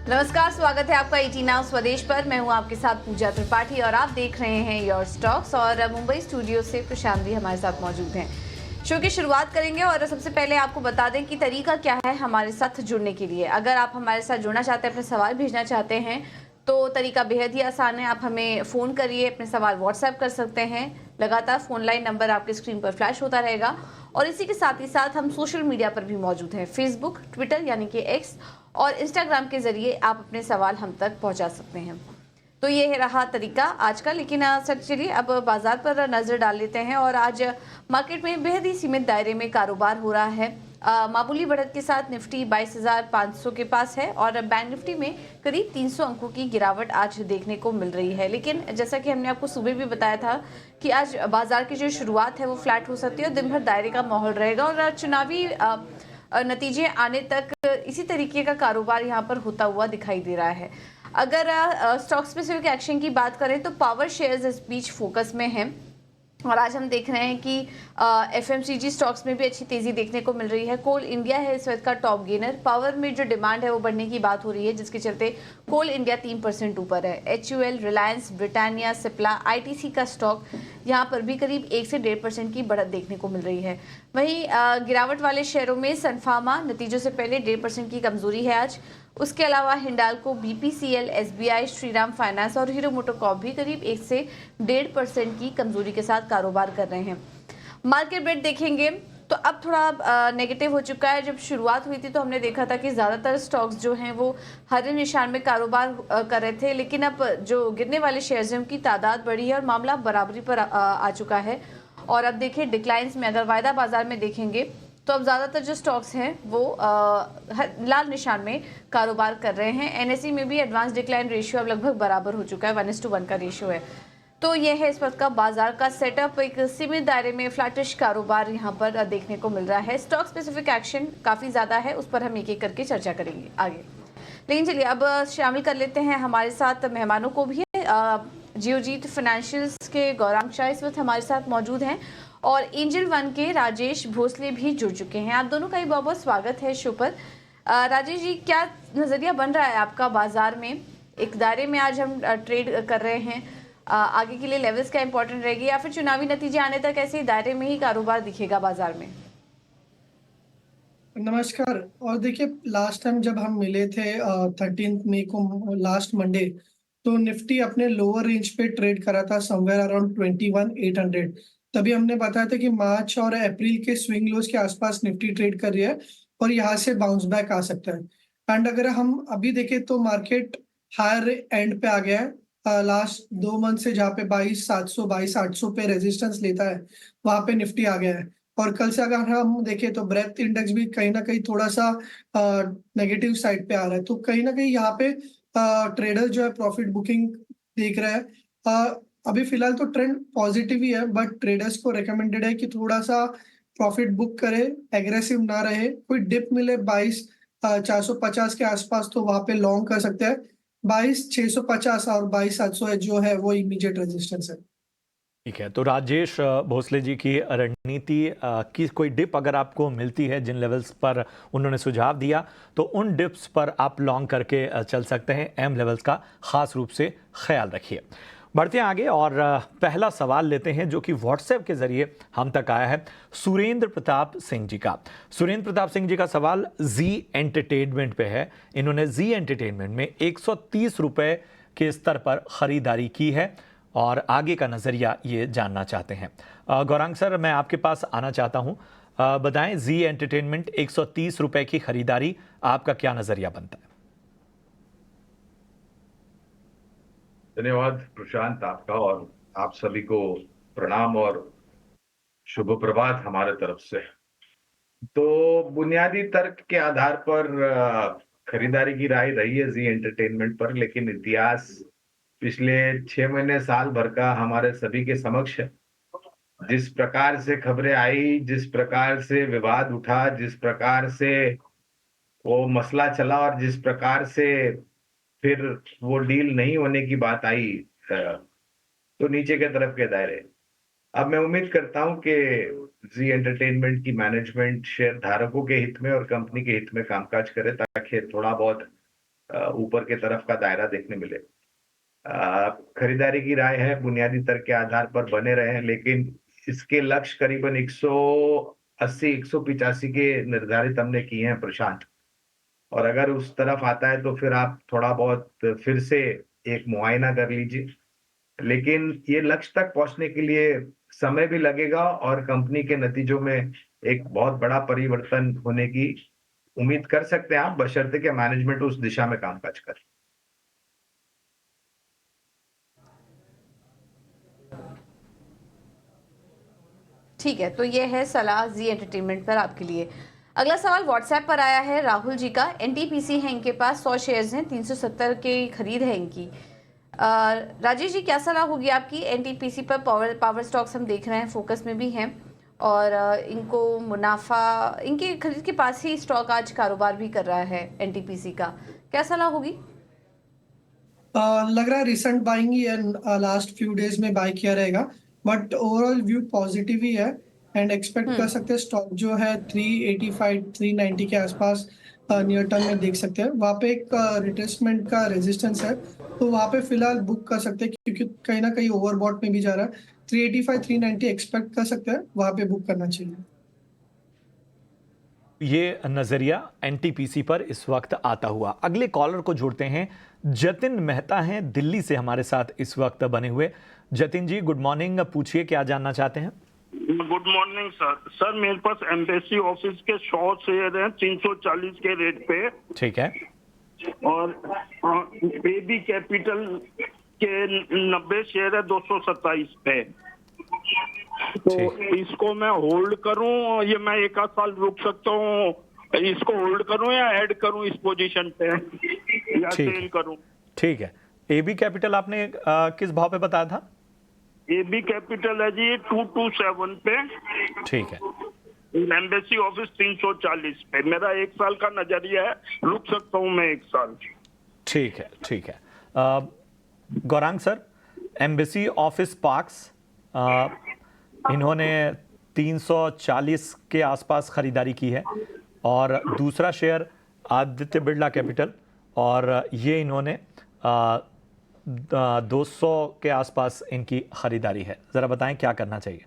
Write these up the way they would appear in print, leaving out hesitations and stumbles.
नमस्कार, स्वागत है आपका 18 नाउ स्वदेश पर। मैं हूं आपके साथ पूजा त्रिपाठी और आप देख रहे हैं योर स्टॉक्स। और मुंबई स्टूडियो से प्रशांत भी हमारे साथ मौजूद हैं। शो की शुरुआत करेंगे और सबसे पहले आपको बता दें कि तरीका क्या है हमारे साथ जुड़ने के लिए। अगर आप हमारे साथ जुड़ना चाहते हैं, अपने सवाल भेजना चाहते हैं, तो तरीका बेहद ही आसान है। आप हमें फ़ोन करिए, अपने सवाल व्हाट्सएप कर सकते हैं। लगातार फ़ोन लाइन नंबर आपके स्क्रीन पर फ्लैश होता रहेगा। और इसी के साथ ही साथ हम सोशल मीडिया पर भी मौजूद हैं, फेसबुक, ट्विटर यानी कि एक्स और इंस्टाग्राम के जरिए आप अपने सवाल हम तक पहुंचा सकते हैं। तो ये रहा तरीका आज का। लेकिन सर, चलिए अब बाजार पर नजर डाल लेते हैं। और आज मार्केट में बेहद ही सीमित दायरे में कारोबार हो रहा है। मामूली बढ़त के साथ निफ्टी 22,500 के पास है और बैंक निफ्टी में करीब 300 अंकों की गिरावट आज देखने को मिल रही है। लेकिन जैसा कि हमने आपको सुबह भी बताया था कि आज बाजार की जो शुरुआत है वो फ्लैट हो सकती है और दिन भर दायरे का माहौल रहेगा और चुनावी नतीजे आने तक इसी तरीके का कारोबार यहाँ पर होता हुआ दिखाई दे रहा है। अगर स्टॉक स्पेसिफिक एक्शन की बात करें तो पावर शेयर्स इस बीच फोकस में हैं और आज हम देख रहे हैं कि एफएमसीजी स्टॉक्स में भी अच्छी तेजी देखने को मिल रही है। कोल इंडिया है इस वक्त का टॉप गेनर। पावर में जो डिमांड है वो बढ़ने की बात हो रही है, जिसके चलते कोल इंडिया 3% ऊपर है। HUL, Reliance, Britannia, Cipla, ITC का स्टॉक यहाँ पर भी करीब 1 से 1.5% की बढ़त देखने को मिल रही है। वहीं गिरावट वाले शेयरों में सनफार्मा नतीजों से पहले 1.5% की कमजोरी है आज। उसके अलावा Hindalco, BPCL, SBI, Shriram finance और हीरो मोटोकॉर्प भी करीब 1 से 1.5% की कमजोरी के साथ कारोबार कर रहे हैं। मार्केट ब्रेड देखेंगे तो अब थोड़ा नेगेटिव हो चुका है। जब शुरुआत हुई थी तो हमने देखा था कि ज़्यादातर स्टॉक्स जो हैं वो हरे निशान में कारोबार कर रहे थे। लेकिन अब जो गिरने वाले शेयर्स हैं उनकी तादाद बढ़ी है और मामला बराबरी पर आ चुका है। और अब देखिए डिक्लाइंस में अगर वायदा बाजार में देखेंगे तो अब ज़्यादातर जो स्टॉक्स हैं वो लाल निशान में कारोबार कर रहे हैं। एनएसई में भी एडवांस डिक्लाइन रेशियो अब लगभग बराबर हो चुका है, 1:1 का रेशियो है। तो यह है इस वक्त का बाजार का सेटअप। एक सीमित दायरे में फ्लैटिश कारोबार यहाँ पर देखने को मिल रहा है। स्टॉक स्पेसिफिक एक्शन काफ़ी ज़्यादा है, उस पर हम एक एक करके चर्चा करेंगे आगे। लेकिन चलिए अब शामिल कर लेते हैं हमारे साथ मेहमानों को भी। जियोजीत फाइनेंशियल्स के गौरांग शाह इस वक्त हमारे साथ मौजूद हैं और एंजल वन के राजेश भोसले भी जुड़ चुके हैं। आप दोनों का ही बहुत बहुत स्वागत है शो पर। राजेश जी, क्या नज़रिया बन रहा है आपका बाजार में? एक दायरे में आज हम ट्रेड कर रहे हैं। आगे के लिए लेवल्स क्या इंपॉर्टेंट रहेगी या फिर चुनावी नतीजे आने तक ऐसे ही दायरे में ही कारोबार दिखेगा बाजार में? नमस्कार। और देखिए, लास्ट टाइम जब हम मिले थे 13 मई को, लास्ट मंडे, तो निफ्टी अपने लोअर रेंज पे ट्रेड करा था समवेयर अराउंड 21,800। तभी हमने बताया था कि मार्च और अप्रैल के स्विंग लोज के आसपास निफ्टी ट्रेड कर रही है और यहाँ से बाउंस बैक आ सकता है। एंड अगर हम अभी देखें तो मार्केट हायर एंड पे आ गया है। लास्ट 2 मंथ से जहाँ पे 22,700 22,800 पे रेजिस्टेंस लेता है, वहां पे निफ्टी आ गया है। और कल से अगर हम देखें तो ब्रेथ इंडेक्स भी कहीं ना कहीं थोड़ा सा नेगेटिव साइड पे आ रहा है। तो कहीं ना कहीं यहाँ पे ट्रेडर जो है प्रॉफिट बुकिंग देख रहा है। अभी फिलहाल तो ट्रेंड पॉजिटिव ही है, बट ट्रेडर्स को रिकमेंडेड है कि थोड़ा सा प्रॉफिट बुक करे, एग्रेसिव ना रहे। कोई डिप मिले 22,450 के आसपास तो वहां पे लॉन्ग कर सकते हैं। 22,650 और 22,700 जो है वो इमीडिएट रेजिस्टेंस है। ठीक है, तो राजेश भोसले जी की रणनीति की कोई डिप अगर आपको मिलती है जिन लेवल्स पर उन्होंने सुझाव दिया, तो उन डिप्स पर आप लॉन्ग करके चल सकते हैं। एम लेवल्स का खास रूप से ख्याल रखिए। बढ़ते हैं आगे और पहला सवाल लेते हैं जो कि व्हाट्सएप के जरिए हम तक आया है सुरेंद्र प्रताप सिंह जी का। सुरेंद्र प्रताप सिंह जी का सवाल जी एंटरटेनमेंट पे है। इन्होंने जी एंटरटेनमेंट में 130 रुपए के स्तर पर खरीदारी की है और आगे का नजरिया ये जानना चाहते हैं। गौरांग सर, मैं आपके पास आना चाहता हूं। बताएं, जी एंटरटेनमेंट 130 रुपए की खरीदारी, आपका क्या नजरिया बनता है? धन्यवाद प्रशांत आपका, और आप सभी को प्रणाम और शुभ प्रभात हमारे तरफ से। तो बुनियादी तर्क के आधार पर खरीदारी की राय रही है जी एंटरटेनमेंट पर, लेकिन इतिहास पिछले 6 महीने साल भर का हमारे सभी के समक्ष है। जिस प्रकार से खबरें आई, जिस प्रकार से विवाद उठा, जिस प्रकार से वो मसला चला और जिस प्रकार से फिर वो डील नहीं होने की बात आई, तो नीचे के तरफ के दायरे। अब मैं उम्मीद करता हूं कि जी एंटरटेनमेंट की मैनेजमेंट शेयर धारकों के हित में और कंपनी के हित में कामकाज करे, ताकि थोड़ा बहुत ऊपर के तरफ का दायरा देखने मिले। खरीदारी की राय है, बुनियादी तर्क के आधार पर बने रहे हैं, लेकिन इसके लक्ष्य करीबन 180 185 के निर्धारित हमने किए हैं प्रशांत। और अगर उस तरफ आता है तो फिर आप थोड़ा बहुत फिर से एक मुआयना कर लीजिए, लेकिन ये लक्ष्य तक पहुंचने के लिए समय भी लगेगा और कंपनी के नतीजों में एक बहुत बड़ा परिवर्तन होने की उम्मीद कर सकते हैं आप, बशर्ते कि मैनेजमेंट उस दिशा में कामकाज करे। ठीक है, तो ये है सलाह जी एंटरटेनमेंट पर आपके लिए। अगला सवाल व्हाट्सएप पर आया है राहुल जी का। एनटीपीसी है इनके पास, 100 शेयर्स हैं, 370 के खरीद है इनकी। राजेश जी, क्या सलाह होगी आपकी एनटीपीसी पर? पावर स्टॉक्स हम देख रहे हैं, फोकस में भी हैं, और इनको मुनाफा, इनके खरीद के पास ही स्टॉक आज कारोबार भी कर रहा है एनटीपीसी का। क्या सलाह होगी? लग रहा है रिसेंट बाइंग ही है, लास्ट फ्यू डेज में बाय किया रहेगा, बट ओवरऑल व्यू पॉजिटिव ही है। एंड एक्सपेक्ट कर सकते हैं स्टॉक जो है 385 390 के आसपास नियर टर्म में देख सकते हैं। वहाँ पे एक रिट्रेसमेंट का रेजिस्टेंस है, तो वहाँ पे फिलहाल बुक कर सकते हैं, क्योंकि कहीं ना कहीं ओवरबॉट में भी जा रहा है। 385 390 एक्सपेक्ट कर सकते हैं, वहाँ पे बुक करना चाहिए। ये नजरिया एनटीपीसी पर इस वक्त आता हुआ। अगले कॉलर को जोड़ते हैं। जतिन मेहता हैं दिल्ली से हमारे साथ इस वक्त बने हुए। जतिन जी, गुड मॉर्निंग, पूछिए क्या जानना चाहते हैं। Good morning sir. सर, मेरे पास एम्बेसी ऑफिस के 100 शेयर हैं 340 के रेट पे, ठीक है। और बेबी कैपिटल के 90 शेयर है 227 पे। तो इसको मैं होल्ड करूं, ये मैं एक आध साल रुक सकता हूँ, इसको होल्ड करूं या ऐड करूं इस पोजीशन पे, या सेल करूं? ठीक है। एबी कैपिटल आपने किस भाव पे बताया था? एबी कैपिटल है जी 227 पे। ठीक है। एम्बेसी ऑफिस 340 पे। मेरा एक साल का नजरिया है, रुक सकता हूं मैं एक साल। ठीक है, ठीक है। Gaurang sir, embassy office parks इन्होंने 340 के आसपास खरीदारी की है, और दूसरा शेयर आदित्य बिरला कैपिटल, और ये इन्होंने 200 के आसपास इनकी खरीदारी है। जरा बताएं क्या करना चाहिए।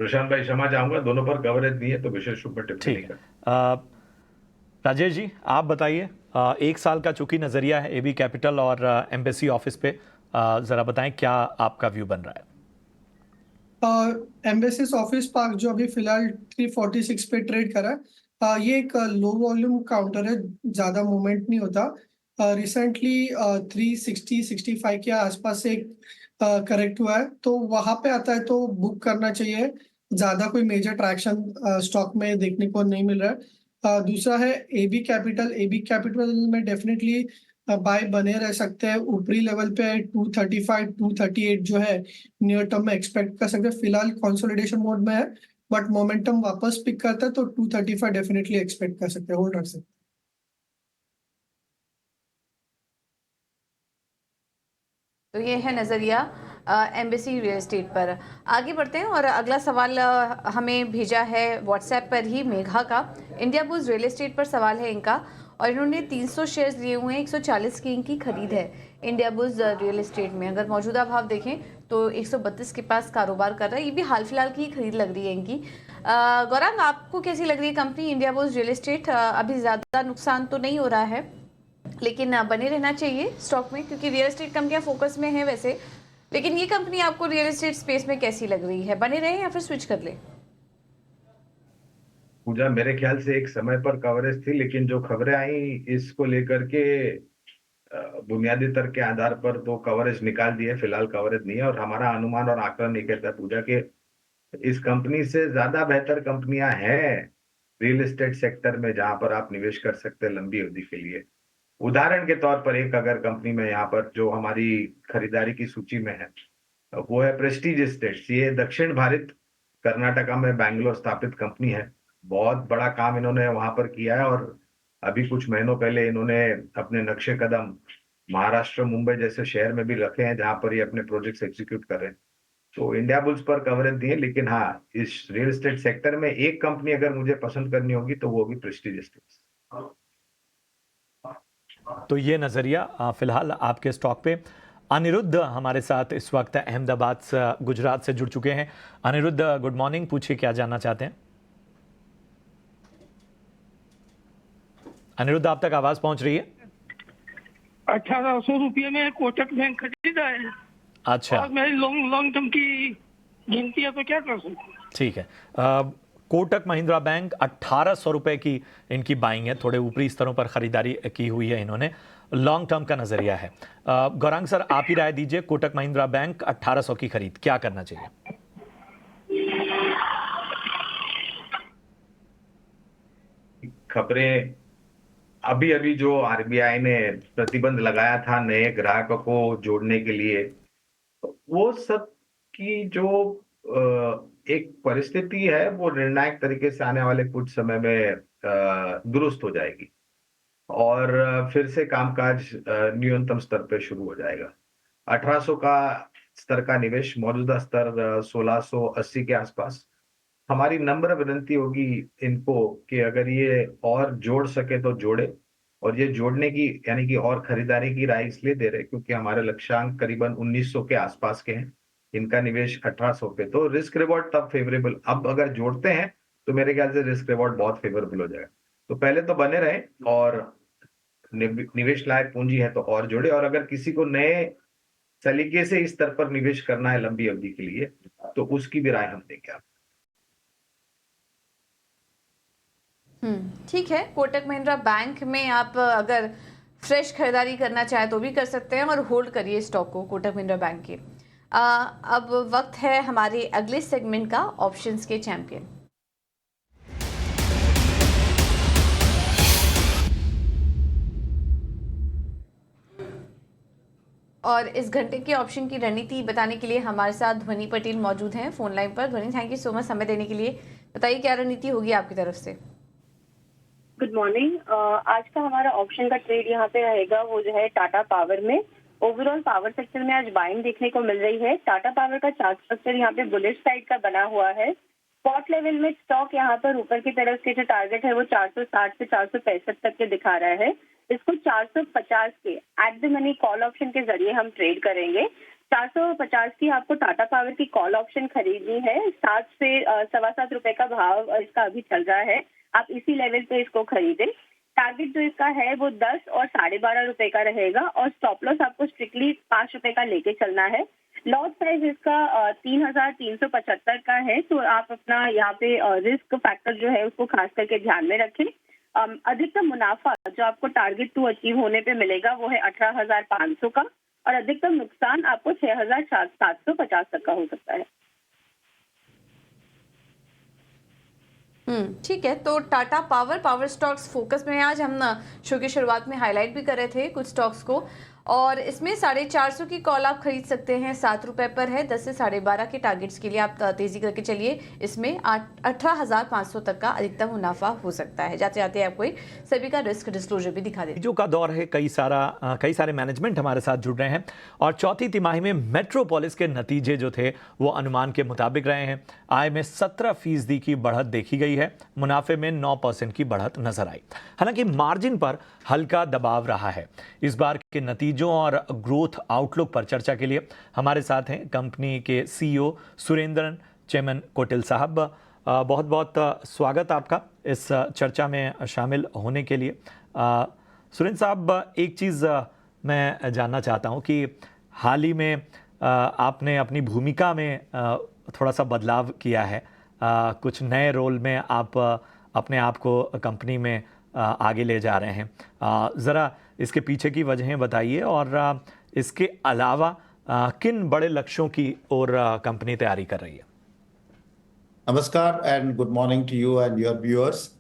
प्रशांत भाई, क्षमा चाहूंगा, दोनों पर कवरेज नहीं है तो विशेष रूप में टिप्पणी ठीक नहीं है। राजेश जी, आप बताइए, एक साल का चूंकि नजरिया है एबी कैपिटल और एम्बेसी ऑफिस पे, जरा बताएं क्या आपका व्यू बन रहा है। एम्बेसिस ऑफिस पार्क जो अभी फिलहाल 346 पे ट्रेड करा है, ये एक लो वॉल्यूम काउंटर है, ज्यादा मूवमेंट नहीं होता। रिसेंटली 360 65 के आसपास से करेक्ट हुआ है, तो वहां पे आता है तो बुक करना चाहिए। ज्यादा कोई मेजर ट्रैक्शन स्टॉक में देखने को नहीं मिल रहा है। दूसरा है एबी कैपिटल। एबी कैपिटल में डेफिनेटली बाय बने रह सकते हैं। ऊपरी लेवल पे 235 238 जो है नियर टर्म में एक्सपेक्ट कर सकते हैं। फिलहाल कंसोलिडेशन मोड में है, बट मोमेंटम वापस पिक करता है तो 235 डेफिनेटली एक्सपेक्ट कर सकते हैं, होल्ड रख सकते हैं। तो ये है नज़रिया एम्बेसी रियल एस्टेट पर। आगे बढ़ते हैं, और अगला सवाल हमें भेजा है व्हाट्सएप पर ही मेघा का। इंडिया बुल्स रियल एस्टेट पर सवाल है इनका, और इन्होंने 300 शेयर्स लिए हुए हैं, 140 की इनकी खरीद है इंडिया बुल्स रियल एस्टेट में। अगर मौजूदा भाव देखें तो 132 के पास कारोबार कर रहा है। ये भी हाल फिलहाल की खरीद लग रही है इनकी। गौरांग, आपको कैसी लग रही है company India bulls real estate? अभी ज़्यादा नुकसान तो नहीं हो रहा है, लेकिन बने रहना चाहिए स्टॉक में, क्योंकि रियल एस्टेट कंपनियां फोकस में है वैसे। लेकिन ये कंपनी आपको रियल एस्टेट स्पेस में कैसी लग रही है? बने रहे या फिर स्विच कर ले? पूजा, मेरे ख्याल से एक समय पर कवरेज थी, लेकिन जो खबरें आई इसको लेकर के बुनियादी तर्क के आधार पर तो कवरेज निकाल दिए, फिलहाल कवरेज नहीं है। और हमारा अनुमान और आकलन ये कहता है पूजा के इस कंपनी से ज्यादा बेहतर कंपनियां हैं रियल एस्टेट सेक्टर में, जहां पर आप निवेश कर सकते हैं लंबी अवधि के लिए। उदाहरण के तौर पर एक अगर कंपनी में यहाँ पर जो हमारी खरीदारी की सूची में है वो है प्रेस्टीज एस्टेट्स। ये दक्षिण भारत कर्नाटका में बैंगलोर स्थापित कंपनी है। बहुत बड़ा काम इन्होंने वहां पर किया है, और अभी कुछ महीनों पहले इन्होंने अपने नक्शे कदम महाराष्ट्र मुंबई जैसे शहर में भी रखे हैं, जहां पर ये अपने प्रोजेक्ट्स एग्जीक्यूट कर रहे हैं। तो इंडिया बुल्स पर कवरेज दिए, लेकिन हाँ, इस रियल एस्टेट सेक्टर में एक कंपनी अगर मुझे पसंद करनी होगी तो वो होगी प्रेस्टीज एस्टेट्स। तो ये नज़रिया फिलहाल आपके स्टॉक पे। अनिरुद्ध हमारे साथ इस वक्त अहमदाबाद से, गुजरात से जुड़ चुके हैं। अनिरुद्ध, गुड मॉर्निंग, पूछिए क्या जानना चाहते हैं। अनिरुद्ध, आप तक आवाज पहुंच रही है? 1800 रुपये में कोटक बैंक खरीदा है। अच्छा, और मेरी लॉन्ग टर्म की गिनती है, तो क्या कर सकते हैं? ठीक है। कोटक महिंद्रा बैंक 1800 रुपए की इनकी बाइंग है, थोड़े ऊपरी स्तरों पर खरीदारी की हुई है इन्होंने, लॉन्ग टर्म का नजरिया है। गौरांग सर, आप ही राय दीजिए, कोटक महिंद्रा बैंक 1800 की खरीद क्या करना चाहिए? खबरें अभी अभी जो आरबीआई ने प्रतिबंध लगाया था नए ग्राहकों को जोड़ने के लिए, तो वो सब की जो एक परिस्थिति है वो निर्णायक तरीके से आने वाले कुछ समय में दुरुस्त हो जाएगी और फिर से कामकाज न्यूनतम स्तर पे शुरू हो जाएगा। 1800 का स्तर का निवेश, मौजूदा स्तर 1680 के आसपास। हमारी नम्र विनती होगी इनको कि अगर ये और जोड़ सके तो जोड़े, और ये जोड़ने की यानी कि और खरीदारी की राय इसलिए दे रहे क्योंकि हमारे लक्ष्यांक करीबन 1900 के आसपास के हैं, इनका निवेश 1800 पे, तो रिस्क रिवॉर्ड तब फेवरेबल। अब अगर जोड़ते हैं तो मेरे ख्याल से रिस्क रिवॉर्ड बहुत फेवरेबल हो जाएगा। तो पहले तो बने रहे और निवेश लायक पूंजी है तो और जोड़े, और अगर किसी को नए सलीके से इस स्तर पर निवेश करना है लंबी अवधि के लिए तो उसकी भी राय हम देंगे आपको। ठीक है। कोटक महिंद्रा बैंक में आप अगर फ्रेश खरीदारी करना चाहें तो भी कर सकते हैं, और होल्ड करिए स्टॉक को कोटक महिंद्रा बैंक के। अब वक्त है हमारे अगले सेगमेंट का, ऑप्शंस के चैंपियन। और इस घंटे के ऑप्शन की रणनीति बताने के लिए हमारे साथ ध्वनि पटेल मौजूद हैं फोन लाइन पर। ध्वनि, थैंक यू सो मच समय देने के लिए। बताइए क्या रणनीति होगी आपकी तरफ से। Good morning. आज का हमारा ऑप्शन का ट्रेड यहाँ पे रहेगा, वो जो है टाटा पावर में। ओवरऑल पावर सेक्टर में आज बाइंग देखने को मिल रही है। टाटा पावर का चार्ट स्ट्रक्चर यहाँ पे बुलिश साइड का बना हुआ है। स्पॉट लेवल में स्टॉक यहाँ पर ऊपर की तरफ के जो टारगेट है वो 460 से 465 तक के दिखा रहा है। इसको 450 के at the money call option के जरिए हम ट्रेड करेंगे। 450 की आपको टाटा पावर की कॉल ऑप्शन खरीदनी है। 7 से 7.25 रुपए का भाव इसका अभी चल रहा है, आप इसी लेवल पे इसको खरीदें। टारगेट जो इसका है वो 10 और 12.5 रुपए का रहेगा, और स्टॉप लॉस आपको स्ट्रिक्टली 5 रुपए का लेके चलना है। लॉट साइज इसका 3375 का है, तो आप अपना यहाँ पे रिस्क फैक्टर जो है उसको खास करके ध्यान में रखें। अधिकतम मुनाफा जो आपको टारगेट टू अचीव होने पे मिलेगा वो है 18,500 का, और अधिकतम नुकसान आपको 6,750 तक का हो सकता है। ठीक है। तो टाटा पावर स्टॉक्स फोकस में आज हम शो की शुरुआत में हाईलाइट भी कर रहे थे कुछ स्टॉक्स को, और इसमें 450 की कॉल आप खरीद सकते हैं, 7 रुपए पर है। 10 से 12.5 के टारगेट्स के लिए आप तेजी करके चलिए। इसमें 18,500 तक का अधिकतम मुनाफा हो सकता है। जाते जाते आपको सभी का रिस्क डिस्क्लोजर भी दिखा दें। जो का दौर है, कई सारे मैनेजमेंट हमारे साथ जुड़ रहे हैं, और चौथी तिमाही में मेट्रोपोलिस के नतीजे जो थे वो अनुमान के मुताबिक रहे हैं। आय में 17% की बढ़त देखी गई है, मुनाफे में 9% की बढ़त नजर आई। हालांकि मार्जिन पर हल्का दबाव रहा है। इस बार के नतीजों और ग्रोथ आउटलुक पर चर्चा के लिए हमारे साथ हैं कंपनी के सीईओ सुरेंद्रन चेमन कोटिल साहब। बहुत बहुत स्वागत आपका इस चर्चा में शामिल होने के लिए। सुरेंद्र साहब, एक चीज़ मैं जानना चाहता हूं कि हाल ही में आपने अपनी भूमिका में थोड़ा सा बदलाव किया है, कुछ नए रोल में आप अपने आप को कंपनी में आगे ले जा रहे हैं। ज़रा इसके पीछे की वजहें बताइए, और इसके अलावा किन बड़े लक्ष्यों की ओर कंपनी तैयारी कर रही है। नमस्कार and good morning to you and your viewers.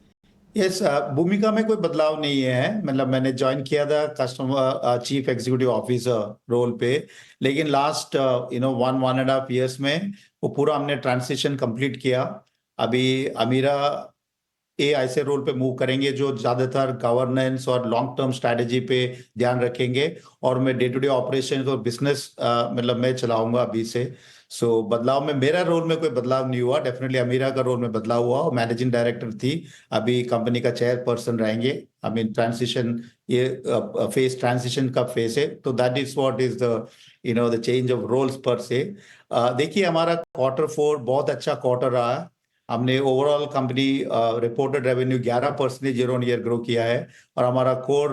Yes, भूमिका में कोई बदलाव नहीं है। मतलब मैंने ज्वाइन किया था customer chief executive officer role पे, लेकिन लास्ट 1.5 ईयर्स में वो पूरा हमने ट्रांसिशन कंप्लीट किया। अभी अमीरा ऐसे रोल पे मूव करेंगे जो ज्यादातर गवर्नेंस और लॉन्ग टर्म स्ट्रैटेजी पे ध्यान रखेंगे, और मैं डे टू डे ऑपरेशन और बिजनेस मतलब मैं चलाऊंगा अभी से। सो बदलाव में मेरा रोल में कोई बदलाव नहीं हुआ, डेफिनेटली अमीरा का रोल में बदलाव हुआ। मैनेजिंग डायरेक्टर थी, अभी कंपनी का चेयरपर्सन रहेंगे। आई मीन ट्रांसिशन, ये फेस ट्रांसिशन का फेस है, तो that is what is the change of roles पर से। देखिए हमारा Q4 बहुत अच्छा क्वार्टर रहा है। हमने overall company reported revenue 11% year on year grow किया है, और हमारा कोर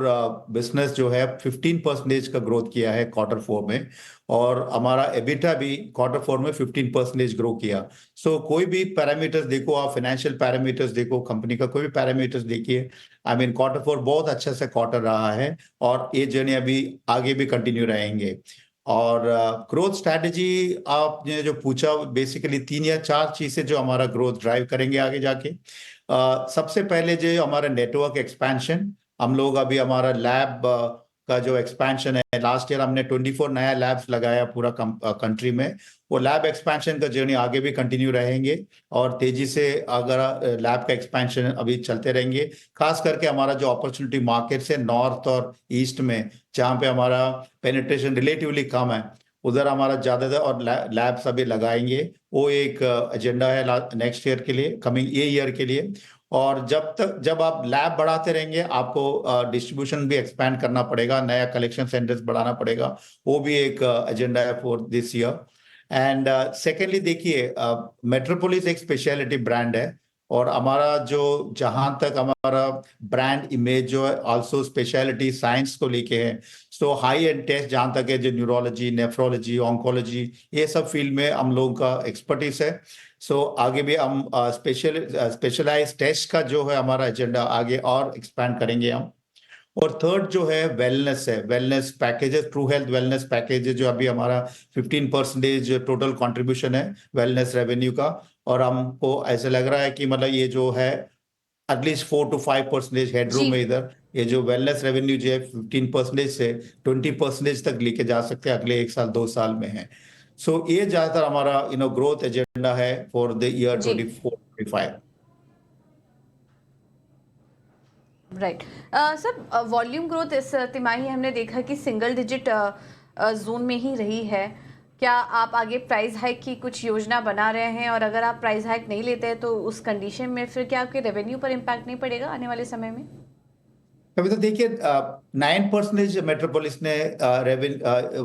बिजनेस जो है 15% का ग्रोथ किया है Q4 में, और हमारा एबिटा भी Q4 में 15% ग्रो किया। सो कोई भी पैरामीटर्स देखो, आप फाइनेंशियल पैरामीटर्स देखो, कंपनी का कोई भी पैरामीटर्स देखिए, आई मीन Q4 बहुत अच्छा से क्वार्टर रहा है, और ये जर्नी अभी आगे भी कंटिन्यू रहेंगे। और ग्रोथ स्ट्रैटेजी आपने जो पूछा, बेसिकली 3 या 4 चीजें जो हमारा ग्रोथ ड्राइव करेंगे आगे जाके। सबसे पहले जो हमारा नेटवर्क एक्सपेंशन, हम लोग अभी हमारा लैब का जो एक्सपेंशन है, लास्ट ईयर हमने 24 नया लैब्स लगाया पूरा कंट्री में। वो लैब एक्सपेंशन का जर्नी आगे भी कंटिन्यू रहेंगे, और तेजी से अगर लैब का एक्सपेंशन अभी चलते रहेंगे। खास करके हमारा जो अपॉर्चुनिटी मार्केट है नॉर्थ और ईस्ट में, जहाँ पे हमारा पेनिट्रेशन रिलेटिवली कम है, उधर हमारा ज्यादातर और लैब्स अभी लगाएंगे। वो एक एजेंडा है नेक्स्ट ईयर के लिए, कमिंग ईयर के लिए। और जब आप लैब बढ़ाते रहेंगे, आपको डिस्ट्रीब्यूशन भी एक्सपैंड करना पड़ेगा, नया कलेक्शन सेंटर्स बढ़ाना पड़ेगा, वो भी एक एजेंडा है for this year. And secondly देखिए, मेट्रोपोलिस एक स्पेशलिटी ब्रांड है, और हमारा जो जहां तक हमारा ब्रांड इमेज जो है ऑल्सो स्पेशलिटी साइंस को लेके है। सो हाई एंड टेस्ट जहां तक है, जो न्यूरोलॉजी, नेफ्रोलॉजी, ऑन्कोलॉजी, ये सब फील्ड में हम लोगों का एक्सपर्टीज है। सो आगे भी हम स्पेशलाइज टेस्ट का जो है हमारा एजेंडा आगे और एक्सपैंड करेंगे हम। और थर्ड जो है वेलनेस है, wellness packages, true health wellness packages, जो अभी हमारा 15% टोटल कंट्रीब्यूशन है वेलनेस रेवेन्यू का। और हमको ऐसे लग रहा है कि मतलब ये जो है एटलीस्ट 4 to 5% हेडरूम है इधर। ये जो वेलनेस रेवेन्यू जो है 15% से 20% तक लेके जा सकते हैं अगले 1 साल 2 साल में है। सो ये ज्यादातर हमारा ग्रोथ एजेंडा है for the year 24-25। Right sir, volume growth इस तिमाही हमने देखा कि सिंगल डिजिट जोन में ही रही है। क्या आप आगे प्राइस हाइक की कुछ योजना बना रहे हैं, और अगर आप प्राइस हाइक नहीं लेते हैं तो उस कंडीशन में फिर क्या आपके रेवेन्यू पर इम्पैक्ट नहीं पड़ेगा आने वाले समय में? अभी तो देखिए 9% मेट्रोपोलिस ने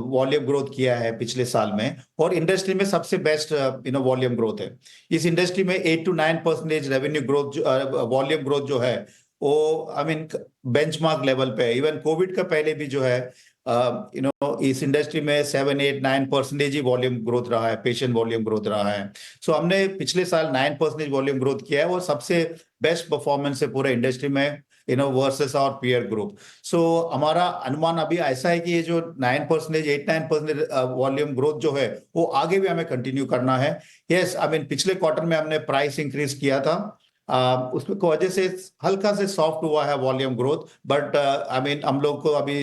वॉल्यूम ग्रोथ किया है पिछले साल में, और इंडस्ट्री में सबसे बेस्ट वॉल्यूम ग्रोथ है। इस इंडस्ट्री में 8 to 9% revenue growth, volume growth जो है वो आई मीन बेंचमार्क लेवल पे है। इवन कोविड का पहले भी जो है इस इंडस्ट्री में 7, 8, 9% ही वॉल्यूम ग्रोथ रहा है, पेशेंट वॉल्यूम ग्रोथ रहा है। सो हमने पिछले साल 9% वॉल्यूम ग्रोथ किया है, और सबसे बेस्ट परफॉर्मेंस है पूरे इंडस्ट्री में वर्सेस और पीयर ग्रुप। सो हमारा अनुमान अभी ऐसा है कि ये जो 9%, 8-9% वॉल्यूम ग्रोथ जो है वो आगे भी हमें कंटिन्यू करना है। यस, आई मीन पिछले क्वार्टर में हमने प्राइस इंक्रीज किया था, उसमें वजह से हल्का से सॉफ्ट हुआ है volume growth, but I mean हम लोग को अभी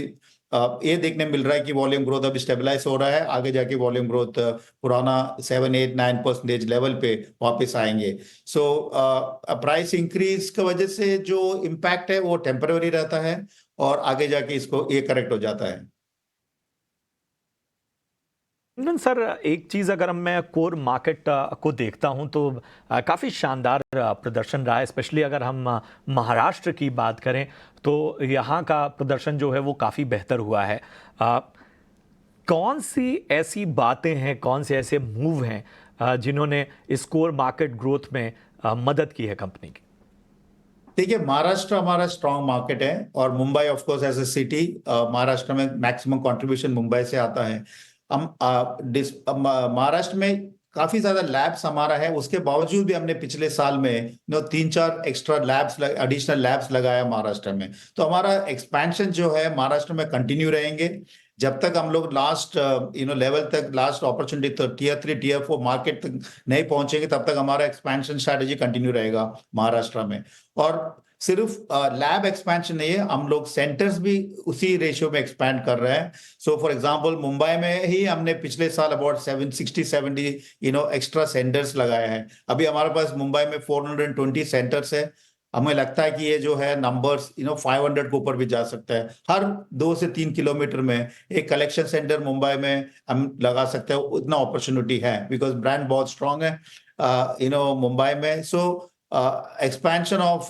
ये देखने मिल रहा है कि वॉल्यूम ग्रोथ अभी स्टेबलाइज हो रहा है। आगे जाके वॉल्यूम ग्रोथ पुराना 7, 8, 9% लेवल पे वापस आएंगे। सो प्राइस इंक्रीज की वजह से जो इम्पैक्ट है वो टेम्पररी रहता है, और आगे जाके इसको ये करेक्ट हो जाता है। सर, एक चीज़ अगर मैं कोर मार्केट को देखता हूं तो काफ़ी शानदार प्रदर्शन रहा है। स्पेशली अगर हम महाराष्ट्र की बात करें तो यहाँ का प्रदर्शन जो है वो काफ़ी बेहतर हुआ है। कौन सी ऐसी बातें हैं, कौन से ऐसे मूव हैं जिन्होंने इस कोर मार्केट ग्रोथ में मदद की है कंपनी की? देखिए, महाराष्ट्र हमारा स्ट्रॉन्ग मार्केट है, और Mumbai of course as a city, Maharashtra में मैक्सिमम कंट्रीब्यूशन मुंबई से आता है। हम महाराष्ट्र में काफी ज्यादा लैब्स हमारा है, उसके बावजूद भी हमने पिछले साल में 3-4 एक्स्ट्रा लैब्स, एडिशनल लैब्स लगाया महाराष्ट्र में। तो हमारा एक्सपेंशन जो है महाराष्ट्र में कंटिन्यू रहेंगे जब तक हम लोग लास्ट लेवल तक, लास्ट अपॉर्चुनिटी तो Tier 3, Tier 4 मार्केट तक नहीं पहुंचेंगे, तब तक हमारा एक्सपेंशन स्ट्रैटेजी कंटिन्यू रहेगा महाराष्ट्र में। और सिर्फ लैब एक्सपेंशन नहीं है, हम लोग सेंटर्स भी उसी रेशियो में एक्सपैंड कर रहे हैं। सो फॉर एग्जांपल मुंबई में ही हमने पिछले साल अबाउट 60-70 एक्स्ट्रा सेंटर्स लगाए हैं। अभी हमारे पास मुंबई में 420 सेंटर्स है, हमें लगता है कि ये जो है नंबर्स 500 के ऊपर भी जा सकता है। हर 2 से 3 किलोमीटर में एक कलेक्शन सेंटर मुंबई में हम लगा सकते हैं, उतना अपॉर्चुनिटी है बिकॉज ब्रांड बहुत स्ट्रांग है मुंबई में। So expansion of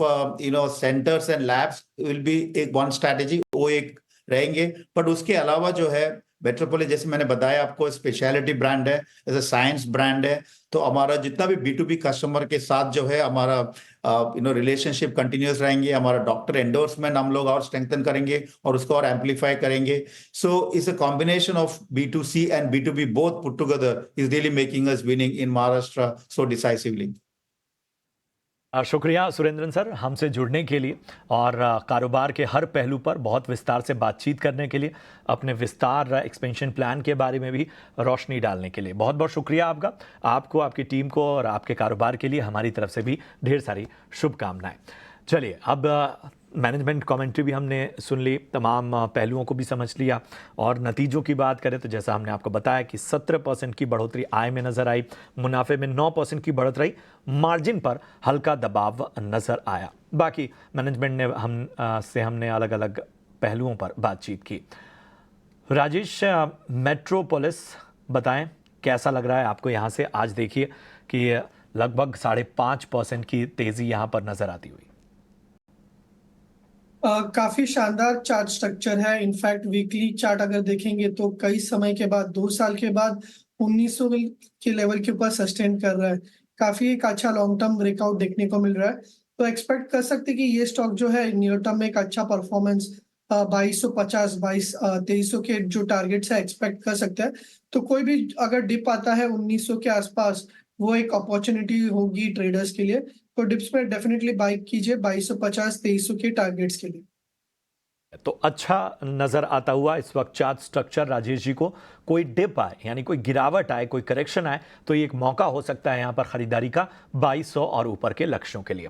centres and labs will be एक वन स्ट्रैटेजी, वो एक रहेंगे। बट उसके अलावा जो है मेट्रोपोलिस, जैसे मैंने बताया आपको, स्पेशलिटी ब्रांड है, एज अ साइंस ब्रांड है। तो हमारा जितना भी B2B कस्टमर के साथ जो है हमारा रिलेशनशिप कंटिन्यूस रहेंगे। हमारा डॉक्टर एंडोर्समेंट हम लोग और स्ट्रेंथन करेंगे और उसको और एम्पलीफाई करेंगे। So it's a combination of B2C and B2B both put together is really making us winning in Maharashtra so decisively. शुक्रिया सुरेंद्रन सर, हमसे जुड़ने के लिए और कारोबार के हर पहलू पर बहुत विस्तार से बातचीत करने के लिए, अपने विस्तार एक्सपेंशन प्लान के बारे में भी रोशनी डालने के लिए बहुत बहुत शुक्रिया आपका। आपको, आपकी टीम को और आपके कारोबार के लिए हमारी तरफ से भी ढेर सारी शुभकामनाएं। चलिए, अब मैनेजमेंट कमेंट्री भी हमने सुन ली, तमाम पहलुओं को भी समझ लिया और नतीजों की बात करें तो जैसा हमने आपको बताया कि 17% की बढ़ोतरी आय में नजर आई, मुनाफे में 9% की बढ़त रही, मार्जिन पर हल्का दबाव नजर आया। बाकी मैनेजमेंट ने हमने अलग अलग पहलुओं पर बातचीत की। राजेश, मेट्रोपोलिस बताएं कैसा लग रहा है आपको यहाँ से? आज देखिए कि लगभग 5.5% की तेजी यहाँ पर नजर आती हुई। काफी शानदार चार्ट स्ट्रक्चर है। इनफैक्ट वीकली चार्ट अगर देखेंगे तो कई समय के बाद, 2 साल के बाद 1900 के लेवल के ऊपर सस्टेन कर रहा है। काफी एक अच्छा लॉन्ग टर्म ब्रेकआउट देखने को मिल रहा है। तो एक्सपेक्ट कर सकते हैं कि ये स्टॉक जो है नियर टर्म में एक अच्छा परफॉर्मेंस 2250 2300 के जो टारगेट्स है एक्सपेक्ट कर सकते हैं। तो कोई भी अगर डिप आता है 1900 के आसपास, वो एक अपॉर्चुनिटी होगी ट्रेडर्स के लिए। तो डिप्स में डेफिनेटली बाई कीजिए 2250 2300 के टारगेट्स के लिए। तो अच्छा नजर आता हुआ इस वक्त चार्ट स्ट्रक्चर राजेश जी को। कोई डिप आए, यानी कोई गिरावट आए, कोई करेक्शन आए, तो ये एक मौका हो सकता है यहाँ पर खरीदारी का 2200 और ऊपर के लक्ष्यों के लिए।